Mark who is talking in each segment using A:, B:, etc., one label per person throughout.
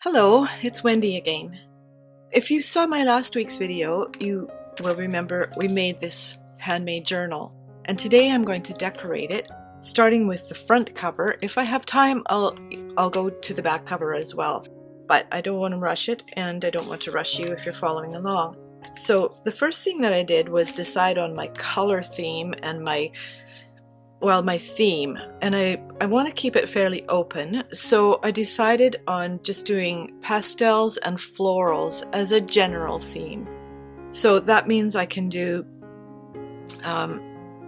A: Hello, it's Wendy again. If you saw my last week's video, you will remember we made this handmade journal, and today I'm going to decorate it, starting with the front cover. If I have time, I'll go to the back cover as well, but I don't want to rush it, and I don't want to rush you if you're following along. So the first thing that I did was decide on my color theme and my theme, and I want to keep it fairly open, so I decided on just doing pastels and florals as a general theme. So that means I can do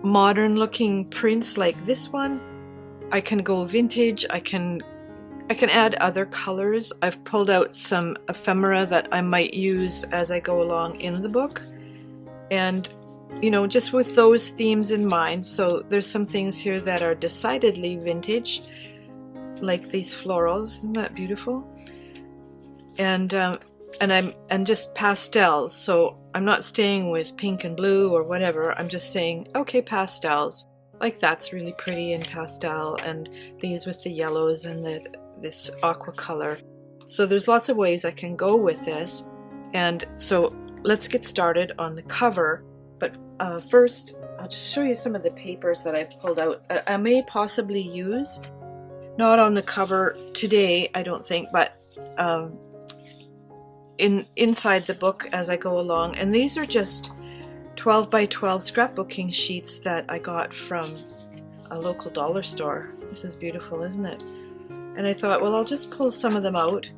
A: modern looking prints like this one. I can go vintage, I can add other colors. I've pulled out some ephemera that I might use as I go along in the book, and you know, just with those themes in mind. So there's some things here that are decidedly vintage, like these florals. Isn't that beautiful? And just pastels. So I'm not staying with pink and blue or whatever. I'm just saying, okay, pastels. Like that's really pretty in pastel, and these with the yellows and this aqua color. So there's lots of ways I can go with this. And so let's get started on the cover. But first, I'll just show you some of the papers that I pulled out. I may possibly use, not on the cover today, I don't think, but inside the book as I go along. And these are just 12 by 12 scrapbooking sheets that I got from a local dollar store. This is beautiful, isn't it? And I thought, well, I'll just pull some of them out,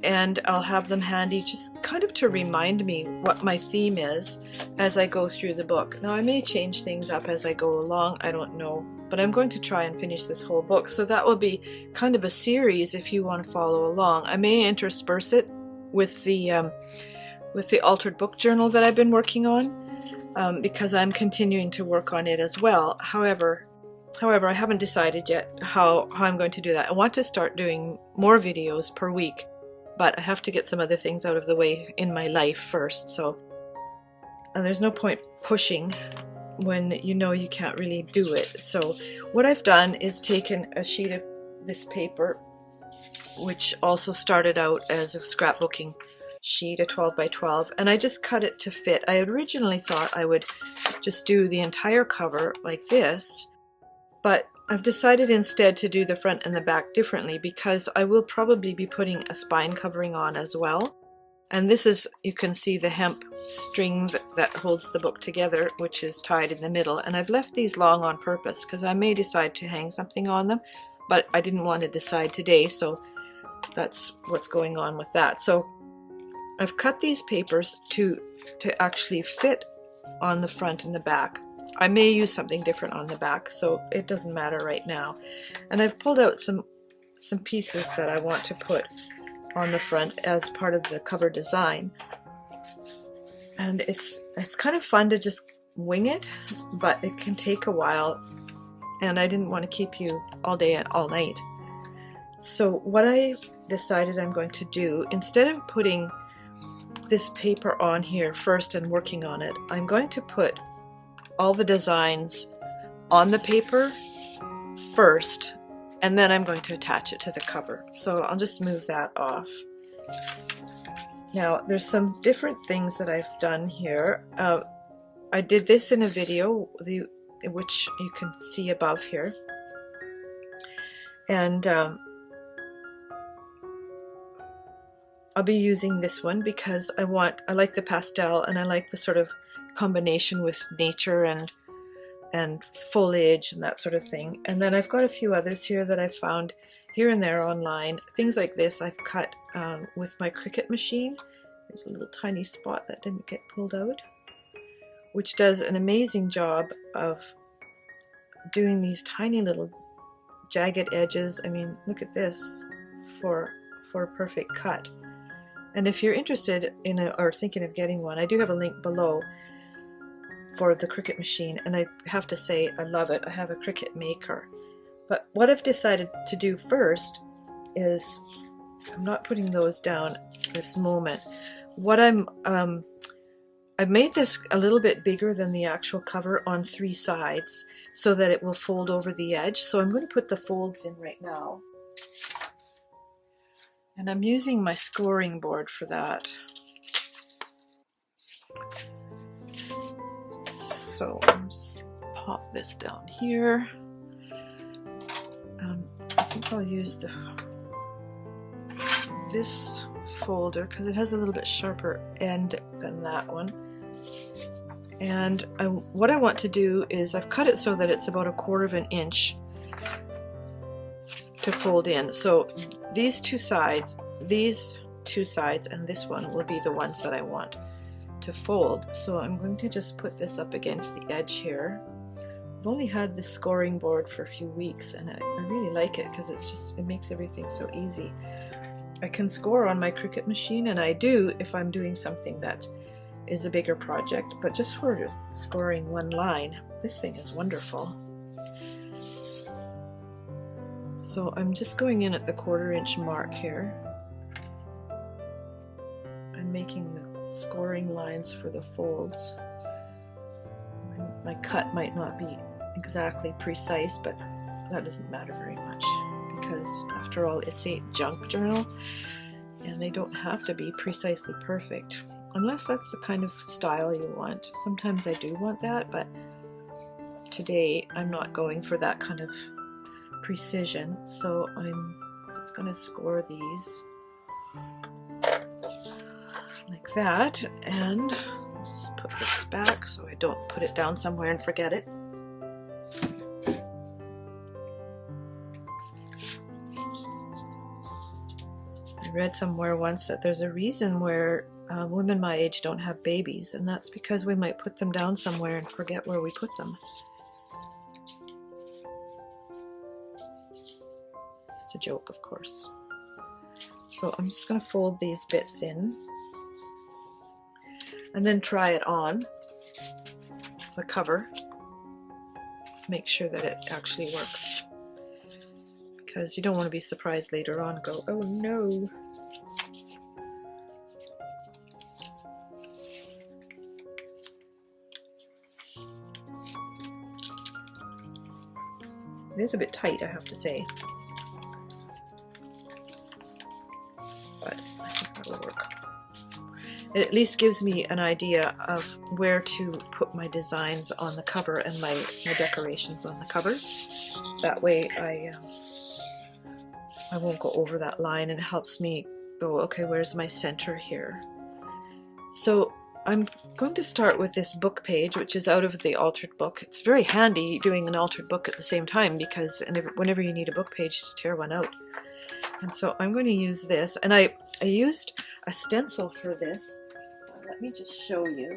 A: and I'll have them handy just kind of to remind me what my theme is as I go through the book. Now I may change things up as I go along, I don't know, but I'm going to try and finish this whole book, so that will be kind of a series if you want to follow along. I may intersperse it with the altered book journal that I've been working on, because I'm continuing to work on it as well. However, I haven't decided yet how I'm going to do that. I want to start doing more videos per week, but I have to get some other things out of the way in my life first. So, and there's no point pushing when you know you can't really do it. So what I've done is taken a sheet of this paper, which also started out as a scrapbooking sheet, a 12 by 12, and I just cut it to fit. I originally thought I would just do the entire cover like this, but I've decided instead to do the front and the back differently, because I will probably be putting a spine covering on as well. And this is, you can see the hemp string that holds the book together, which is tied in the middle. And I've left these long on purpose because I may decide to hang something on them, but I didn't want to decide today, so that's what's going on with that. So I've cut these papers to actually fit on the front and the back. I may use something different on the back, so it doesn't matter right now. And I've pulled out some pieces that I want to put on the front as part of the cover design. And it's kind of fun to just wing it, but it can take a while, and I didn't want to keep you all day and all night. So what I decided I'm going to do, instead of putting this paper on here first and working on it, I'm going to put all the designs on the paper first, and then I'm going to attach it to the cover. So I'll just move that off. Now there's some different things that I've done here. I did this in a video, which you can see above here, and I'll be using this one because I like the pastel, and I like the sort of combination with nature and foliage and that sort of thing. And then I've got a few others here that I've found here and there online. Things like this I've cut with my CRICUT machine. There's a little tiny spot that didn't get pulled out, which does an amazing job of doing these tiny little jagged edges. I mean, look at this for a perfect cut. And if you're interested in or thinking of getting one, I do have a link below for the CRICUT machine, and I have to say I love it. I have a CRICUT maker. But what I've decided to do first is, I'm not putting those down this moment. What I've made this a little bit bigger than the actual cover on 3 sides so that it will fold over the edge. So I'm going to put the folds in right now. And I'm using my scoring board for that. So I'll just pop this down here. I think I'll use this folder because it has a little bit sharper end than that one. And what I want to do is I've cut it so that it's about 1/4 of an inch to fold in. So these two sides, and this one will be the ones that I want to fold. So I'm going to just put this up against the edge here. I've only had this scoring board for a few weeks and I really like it because it makes everything so easy. I can score on my CRICUT machine, and I do if I'm doing something that is a bigger project, but just for scoring one line, this thing is wonderful. So I'm just going in at the 1/4 inch mark here and making the scoring lines for the folds. My cut might not be exactly precise, but that doesn't matter very much because after all it's a junk journal and they don't have to be precisely perfect unless that's the kind of style you want. Sometimes I do want that, but today I'm not going for that kind of precision, so I'm just going to score these like that, and just put this back so I don't put it down somewhere and forget it. I read somewhere once that there's a reason where women my age don't have babies, and that's because we might put them down somewhere and forget where we put them. It's a joke, of course. So I'm just going to fold these bits in and then try it on the cover. Make sure that it actually works, because you don't want to be surprised later on and go, oh no. It is a bit tight, I have to say, but I think that will work. It at least gives me an idea of where to put my designs on the cover and my decorations on the cover. That way I won't go over that line, and it helps me go, okay, where's my center here? So I'm going to start with this book page, which is out of the altered book. It's very handy doing an altered book at the same time, because whenever you need a book page, just tear one out. And so I'm going to use this, and I used a stencil for this. Let me just show you.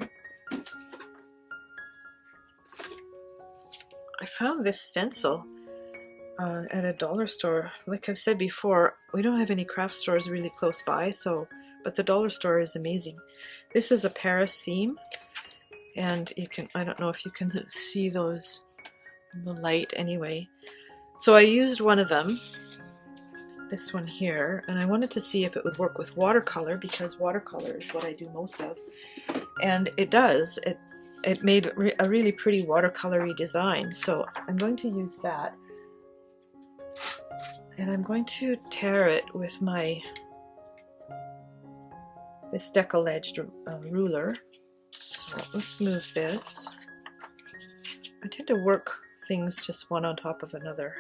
A: I found this stencil at a dollar store. Like I've said before, we don't have any craft stores really close by, but the dollar store is amazing. This is a Paris theme, and I don't know if you can see those in the light anyway. So I used one of them, this one here, and I wanted to see if it would work with watercolor, because watercolor is what I do most of. And it does. It made a really pretty watercolory design, so I'm going to use that. And I'm going to tear it with this deckle-edged ruler. So let's move this. I tend to work things just one on top of another,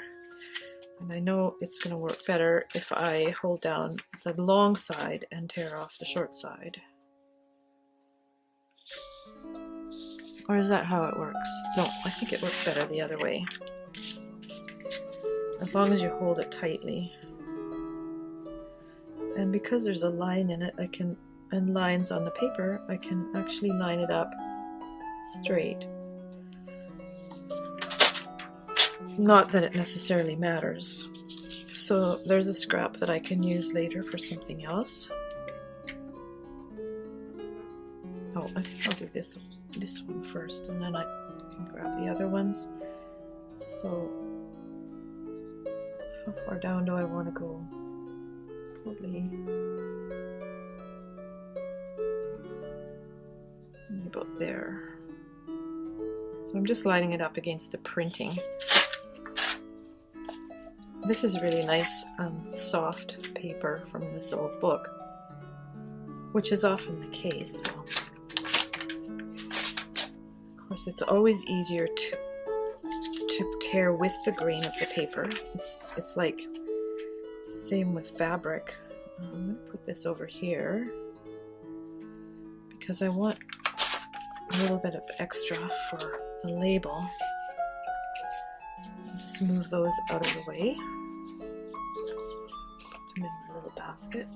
A: and I know it's going to work better if I hold down the long side and tear off the short side. Or is that how it works? No, I think it works better the other way. As long as you hold it tightly. And because there's a line in it, and lines on the paper, I can actually line it up straight. Not that it necessarily matters. So there's a scrap that I can use later for something else. Oh, I think I'll do this one first, and then I can grab the other ones. So how far down do I want to go? Probably about there. So I'm just lining it up against the printing. This is really nice soft paper from this old book, which is often the case. So. Of course, it's always easier to tear with the grain of the paper. It's the same with fabric. I'm going to put this over here because I want a little bit of extra for the label. Just move those out of the way. Put them in my little basket.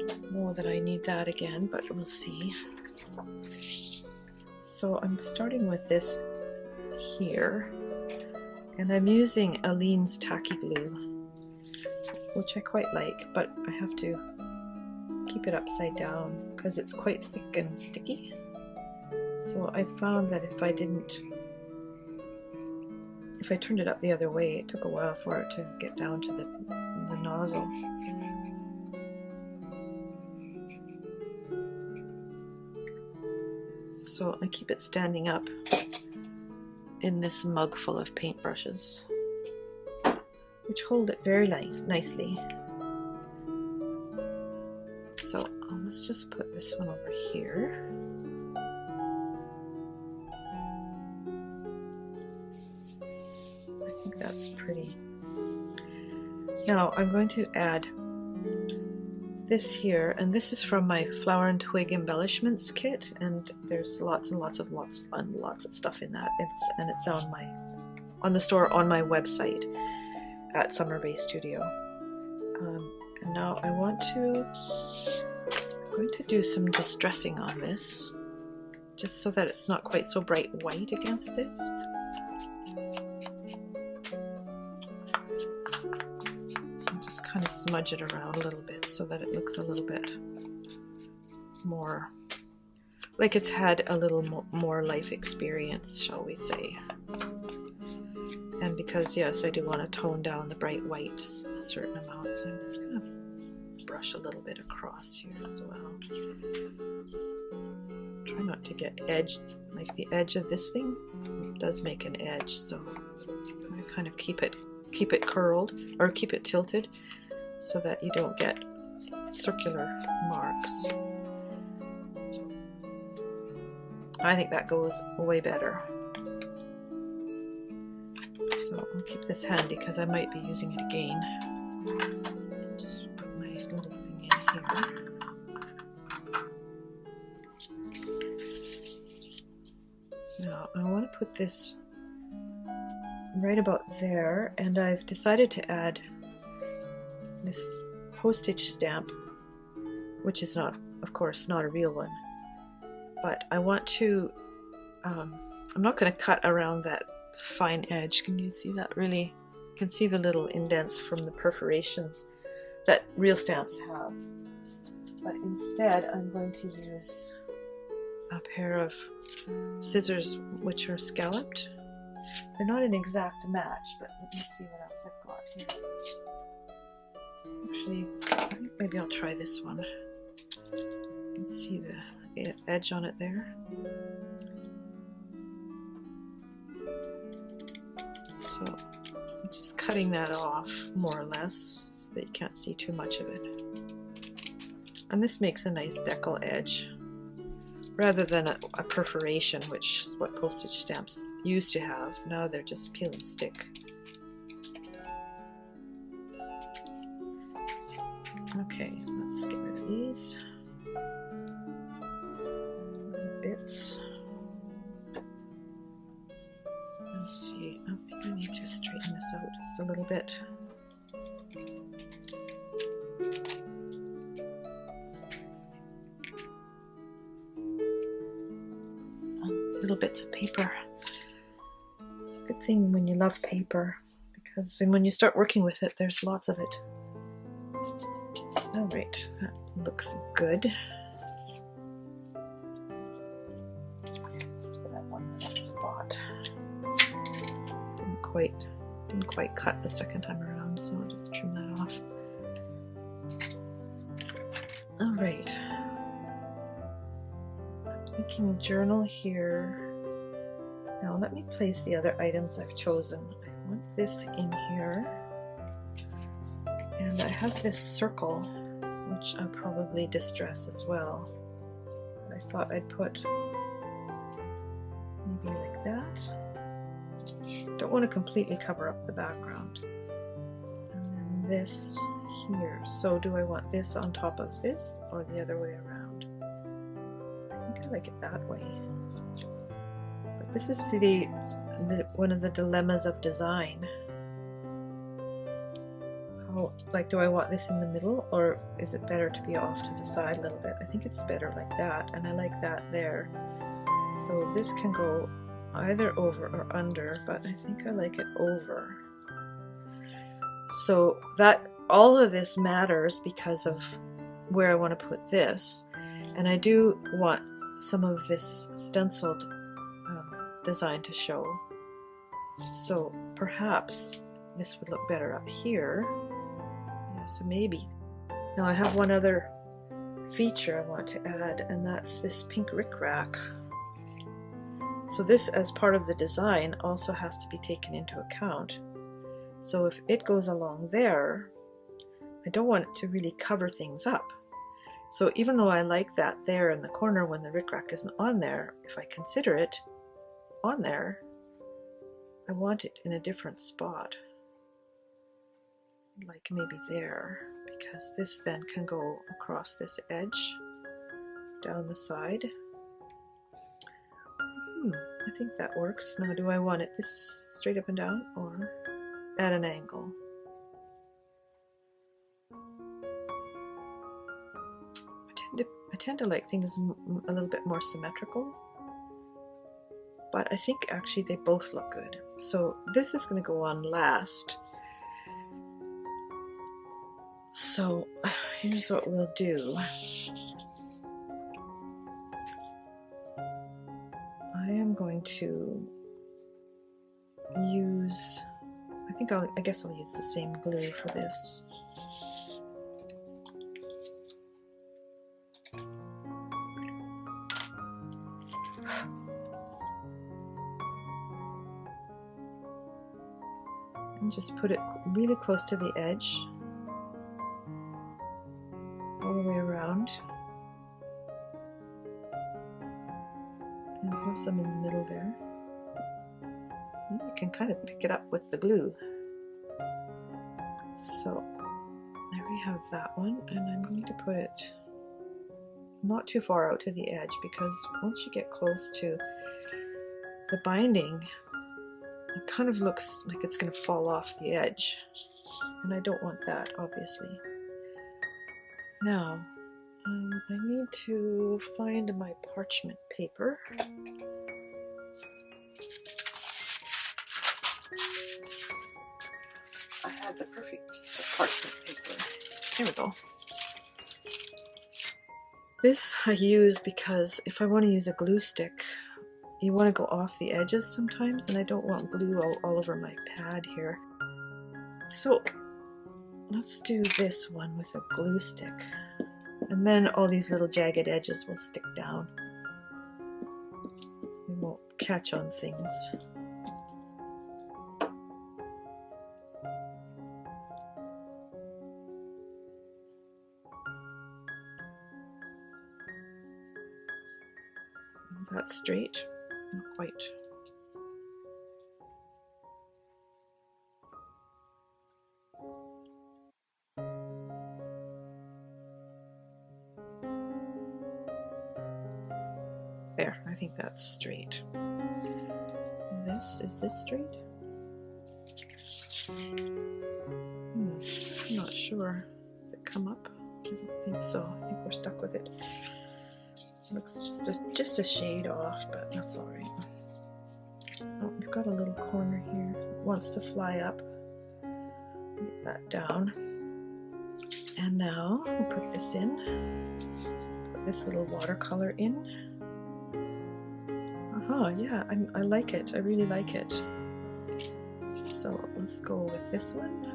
A: Don't know that I need that again, but we'll see. So I'm starting with this here, and I'm using Aleene's tacky glue, which I quite like, but I have to keep it upside down because it's quite thick and sticky. So I found that if I turned it up the other way, it took a while for it to get down to the nozzle. So I keep it standing up in this mug full of paintbrushes, which hold it very nicely. So let's just put this one over here. I think that's pretty. Now I'm going to add this here, and this is from my flower and twig embellishments kit, and there's lots of stuff in that. It's on the store on my website at Summer Bay Studio. And now I'm going to do some distressing on this, just so that it's not quite so bright white against this. Kind of smudge it around a little bit so that it looks a little bit more like it's had a little more life experience, shall we say. And because, yes, I do want to tone down the bright white a certain amount, so I'm just going to brush a little bit across here as well. Try not to get edged, like the edge of this thing does make an edge, so I kind of keep it curled or keep it tilted so that you don't get circular marks. I think that goes way better. So I'll keep this handy because I might be using it again. Just put my little thing in here. Now I want to put this right about there, and I've decided to add this postage stamp, which is not, of course, not a real one, but I want to I'm not going to cut around that fine edge. Can you see that? Really, you can see the little indents from the perforations that real stamps have, but instead I'm going to use a pair of scissors which are scalloped. They're not an exact match, but let me see what else I've got here. Actually, I think maybe I'll try this one. You can see the edge on it there. So I'm just cutting that off more or less so that you can't see too much of it. And this makes a nice decal edge, rather than a perforation, which is what postage stamps used to have. Now they're just peel and stick. Okay, let's get rid of these bits. Let's see, I think I need to straighten this out just a little bit. Little bits of paper. It's a good thing when you love paper, because when you start working with it, there's lots of it. All right, that looks good. Put that one in that spot. Didn't quite cut the second time around, so I'll just trim that off. All right. Thinking journal here. Now Now let me place the other items I've chosen. I want this in here, and I have this circle which I'll probably distress as well. I thought I'd put maybe like that. Don't want to completely cover up the background. And then this here. So do I want this on top of this or the other way around? I think I like it that way. But this is one of the dilemmas of design. How, like, do I want this in the middle, or is it better to be off to the side a little bit? I think it's better like that, and I like that there. So this can go either over or under, but I think I like it over. So that all of this matters because of where I want to put this, and I do want some of this stenciled design to show. So perhaps this would look better up here. Yeah, so maybe. Now I have one other feature I want to add, and that's this pink rickrack. So this, as part of the design, also has to be taken into account. So if it goes along there, I don't want it to really cover things up. So even though I like that there in the corner when the rickrack isn't on there, if I consider it on there, I want it in a different spot. Like maybe there, because this then can go across this edge, down the side. I think that works. Now do I want it this straight up and down or at an angle? I tend to like things a little bit more symmetrical, but I think actually they both look good. So this is going to go on last. So here's what we'll do. I am going to use, I guess I'll use the same glue for this. And just put it really close to the edge, all the way around. And throw some in the middle there. Then you can kind of pick it up with the glue. So there we have that one, and I'm going to put it not too far out to the edge, because once you get close to the binding, it kind of looks like it's going to fall off the edge, and I don't want that, obviously. Now I need to find my parchment paper. I have the perfect piece of parchment paper. Here we go. This I use because if I want to use a glue stick, you want to go off the edges sometimes, and I don't want glue all over my pad here. So let's do this one with a glue stick. And then all these little jagged edges will stick down. They won't catch on things. Is that straight? Not quite. There, I think that's straight. Is this straight? I'm not sure. Does it come up? I don't think so. I think we're stuck with it. Looks just a shade off, but that's all right. Oh, we've got a little corner here. It wants to fly up. Get that down. And now we'll put this in. Put this little watercolor in. Yeah, I like it. I really like it. So let's go with this one.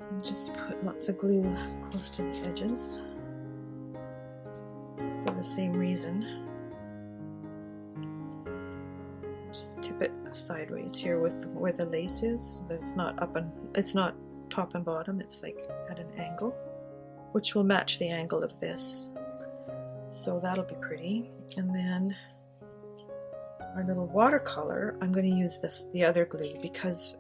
A: And just put lots of glue close to the edges for the same reason. sideways here with where the lace is. That it's not up and it's not top and bottom. It's like at an angle, which will match the angle of this. So that'll be pretty. And then our little watercolor, I'm going to use the other glue, because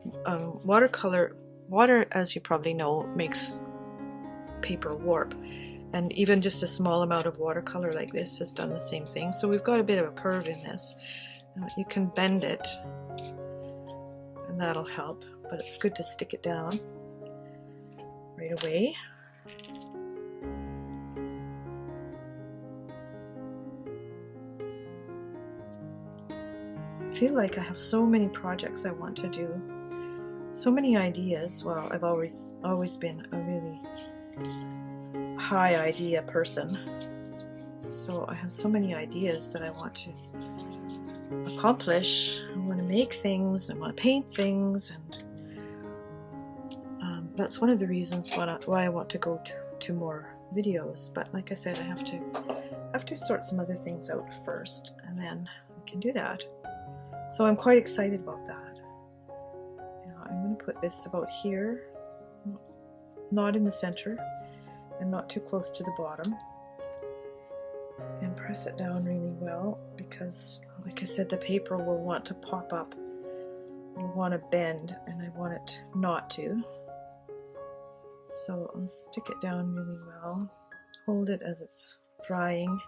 A: water, as you probably know, makes paper warp, and even just a small amount of watercolor like this has done the same thing. So we've got a bit of a curve in this. You can bend it and that'll help, but it's good to stick it down right away. I feel like I have so many projects I want to do, so many ideas. Well, I've always been a really high idea person, so I have so many ideas that I want to accomplish. I want to make things, I want to paint things, and that's one of the reasons why I want to go to more videos. But like I said, I have to sort some other things out first, and then we can do that. So I'm quite excited about that. Now I'm going to put this about here, not in the center and not too close to the bottom, and press it down really well, because like I said, the paper will want to pop up, will want to bend, and I want it not to. So I'll stick it down really well, hold it as it's drying.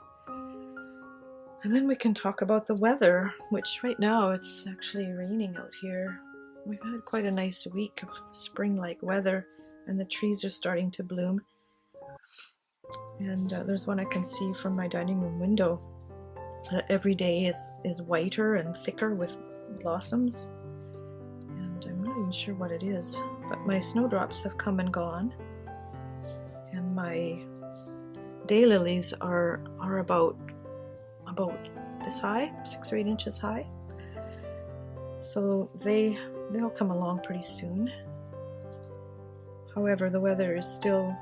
A: And then we can talk about the weather, which right now it's actually raining out here. We've had quite a nice week of spring-like weather, and the trees are starting to bloom. And there's one I can see from my dining room window. Every day is whiter and thicker with blossoms. And I'm not even sure what it is, but my snowdrops have come and gone. And my daylilies are about this high, 6 or 8 inches high. So they'll come along pretty soon. However, the weather is still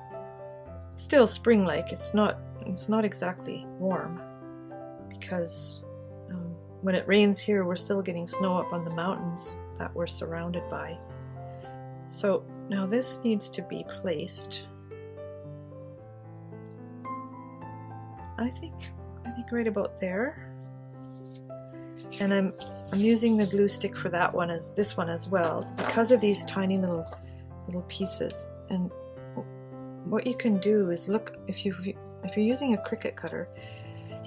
A: spring-like. It's not exactly warm, because when it rains here, we're still getting snow up on the mountains that we're surrounded by. So now this needs to be placed, I think right about there. And I'm using the glue stick for this one as well, because of these tiny little pieces. And what you can do is look, if you're using a CRICUT cutter,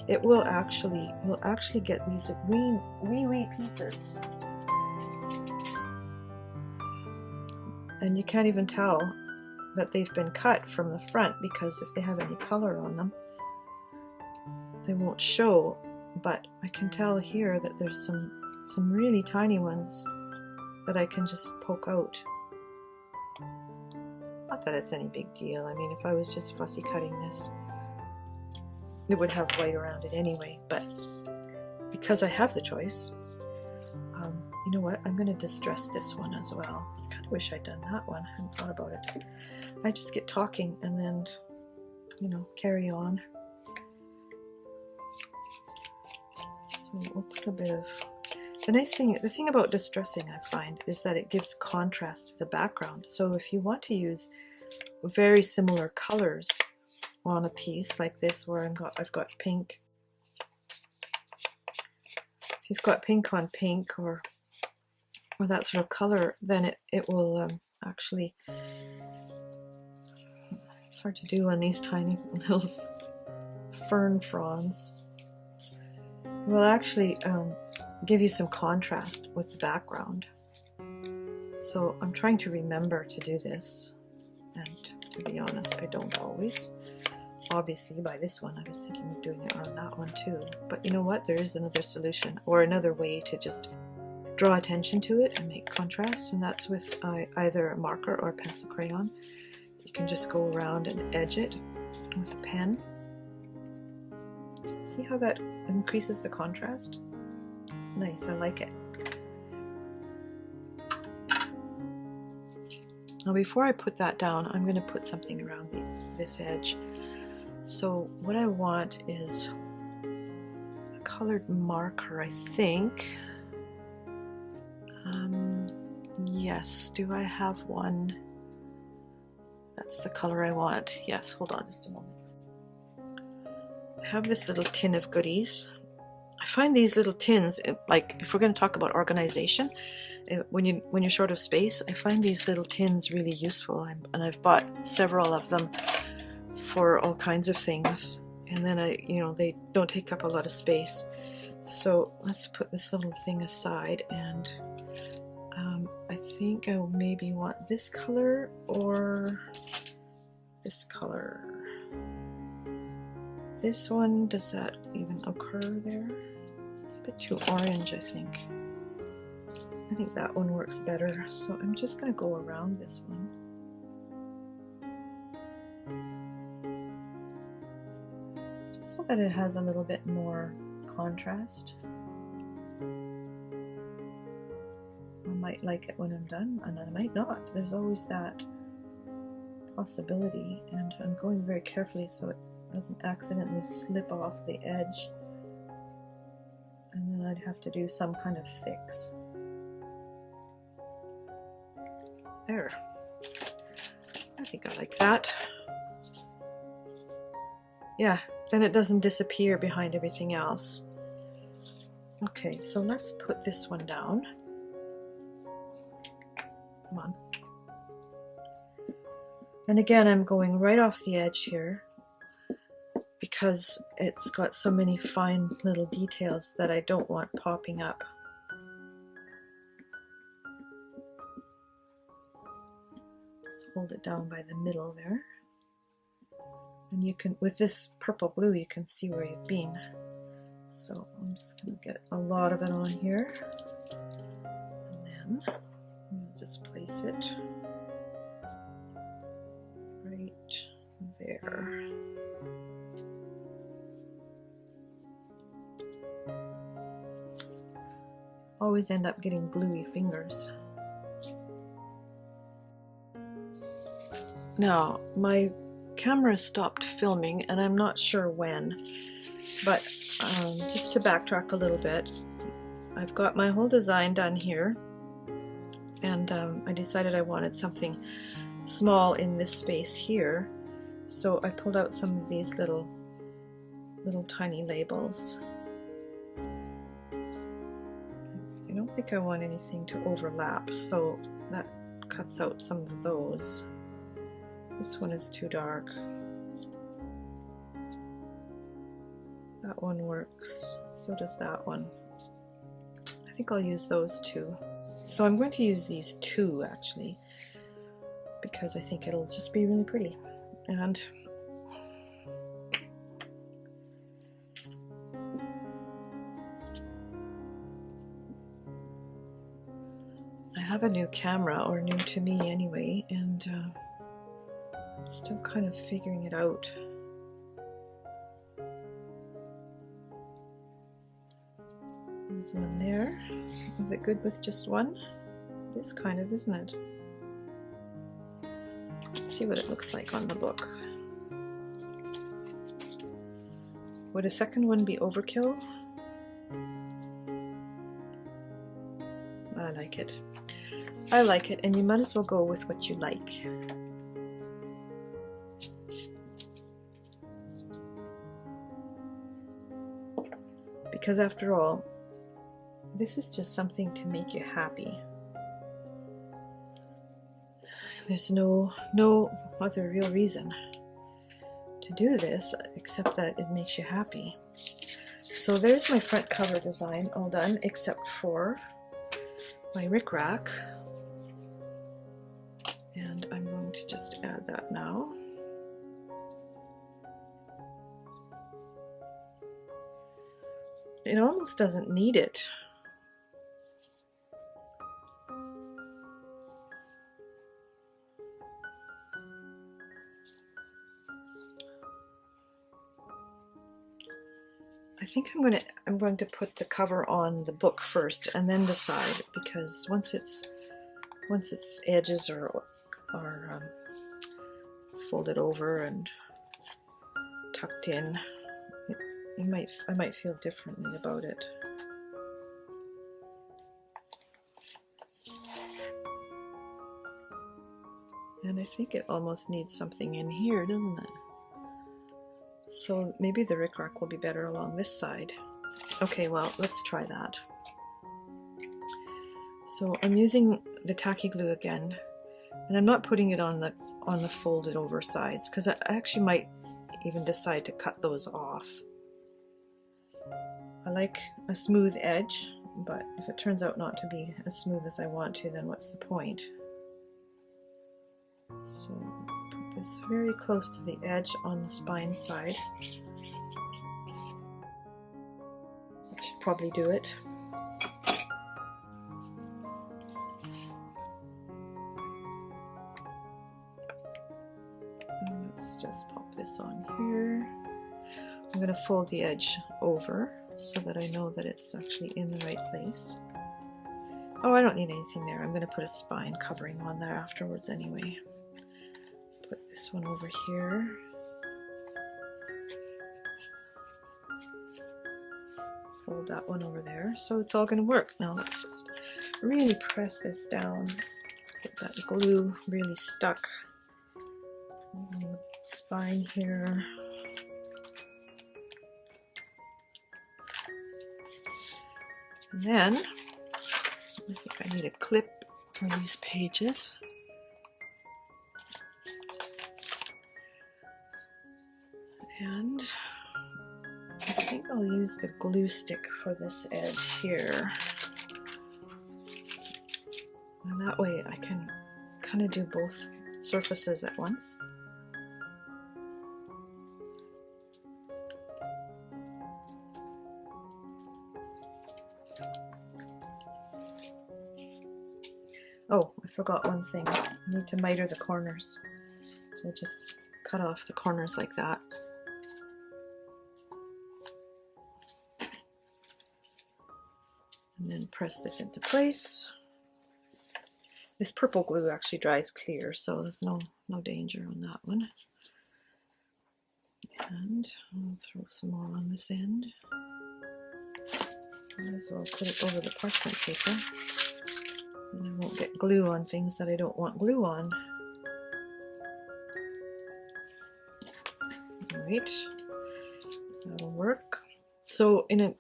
A: it will actually get these wee pieces, and you can't even tell that they've been cut from the front, because if they have any color on them, they won't show. But I can tell here that there's some really tiny ones that I can just poke out. Not that it's any big deal. I mean, if I was just fussy cutting this, it would have white around it anyway. But because I have the choice, you know what? I'm going to distress this one as well. I kind of wish I'd done that one. I hadn't thought about it. I just get talking and then, carry on. So we'll put a bit of... The thing about distressing, I find, is that it gives contrast to the background. So if you want to use very similar colors on a piece like this, where I've got pink. If you've got pink on pink, or that sort of color, then it will actually... It's hard to do on these tiny little fern fronds. It will actually give you some contrast with the background. So I'm trying to remember to do this, and to be honest, I don't always. Obviously by this one I was thinking of doing it on that one too, but you know what, there is another solution, or another way to just draw attention to it and make contrast, and that's with either a marker or a pencil crayon. You can just go around and edge it with a pen. See how that increases the contrast? It's nice, I like it. Now before I put that down, I'm going to put something around this edge. So what I want is a colored marker, I think. Yes, do I have one? That's the color I want. Yes, hold on just a moment. I have this little tin of goodies. I find these little tins, like if we're going to talk about organization, when you're short of space, I find these little tins really useful, and I've bought several of them for all kinds of things. And then they don't take up a lot of space. So let's put this little thing aside, and I think I will maybe want this color or this color. This one, does that even occur there? It's a bit too orange, I think. I think that one works better. So I'm just going to go around this one. Just so that it has a little bit more contrast. I might like it when I'm done, and I might not. There's always that possibility, and I'm going very carefully so it doesn't accidentally slip off the edge, and then I'd have to do some kind of fix. There. I think I like that. Yeah, then it doesn't disappear behind everything else. Okay, so let's put this one down. Come on. And again, I'm going right off the edge here because it's got so many fine little details that I don't want popping up. Just hold it down by the middle there. And you can, with this purple glue, you can see where you've been. So I'm just going to get a lot of it on here. And then we'll just place it right there. Always end up getting gluey fingers. Now, my camera stopped filming, and I'm not sure when, but just to backtrack a little bit, I've got my whole design done here, and I decided I wanted something small in this space here, so I pulled out some of these little tiny labels. I don't think I want anything to overlap, so that cuts out some of those. This one is too dark. That one works. So does that one. I think I'll use those two. So I'm going to use these two actually, because I think it'll just be really pretty. And I have a new camera, or new to me anyway, and still kind of figuring it out. There's one there. Is it good with just one? It is kind of, isn't it? Let's see what it looks like on the book. Would a second one be overkill? I like it. I like it, and you might as well go with what you like. Because after all, this is just something to make you happy. There's no other real reason to do this except that it makes you happy. So there's my front cover design all done, except for my rickrack. And I'm going to just add that now. It almost doesn't need it. I think I'm going to put the cover on the book first and then decide, because once its edges are folded over and tucked in, I might feel differently about it. And I think it almost needs something in here, doesn't it? So maybe the rickrack will be better along this side. Okay, well, let's try that. So I'm using the tacky glue again, and I'm not putting it on the folded over sides, because I actually might even decide to cut those off. I like a smooth edge, but if it turns out not to be as smooth as I want to, then what's the point? So put this very close to the edge on the spine side. I should probably do it. And let's just pop this on here. I'm going to fold the edge over so that I know that it's actually in the right place. Oh, I don't need anything there. I'm going to put a spine covering on there afterwards anyway. Put this one over here. Fold that one over there. So it's all going to work. Now let's just really press this down. Get that glue really stuck on the spine here. And then I think I need a clip for these pages. And I think I'll use the glue stick for this edge here. And that way I can kind of do both surfaces at once. Oh, I forgot one thing. I need to miter the corners. So I just cut off the corners like that. And then press this into place. This purple glue actually dries clear, so there's no danger on that one. And I'll throw some more on this end. Might as well put it over the parchment paper. And I won't get glue on things that I don't want glue on. Alright, that'll work. So in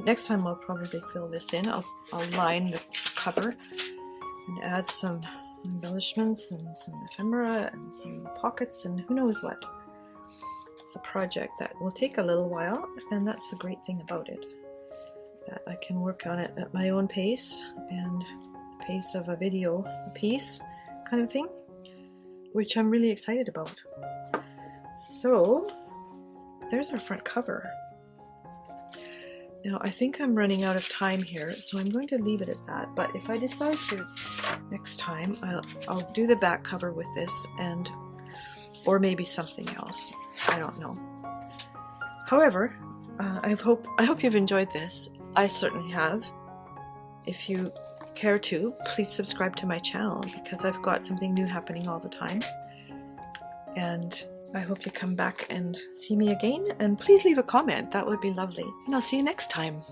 A: next time I'll probably fill this in. I'll line the cover and add some embellishments and some ephemera and some pockets and who knows what. It's a project that will take a little while, and that's the great thing about it. That I can work on it at my own pace and the pace of a video piece kind of thing, which I'm really excited about. So there's our front cover. Now I think I'm running out of time here, so I'm going to leave it at that, but if I decide to next time, I'll do the back cover with this, and or maybe something else. I don't know. However, I hope you've enjoyed this. I certainly have. If you care to, please subscribe to my channel, because I've got something new happening all the time. And I hope you come back and see me again. And please leave a comment. That would be lovely. And I'll see you next time.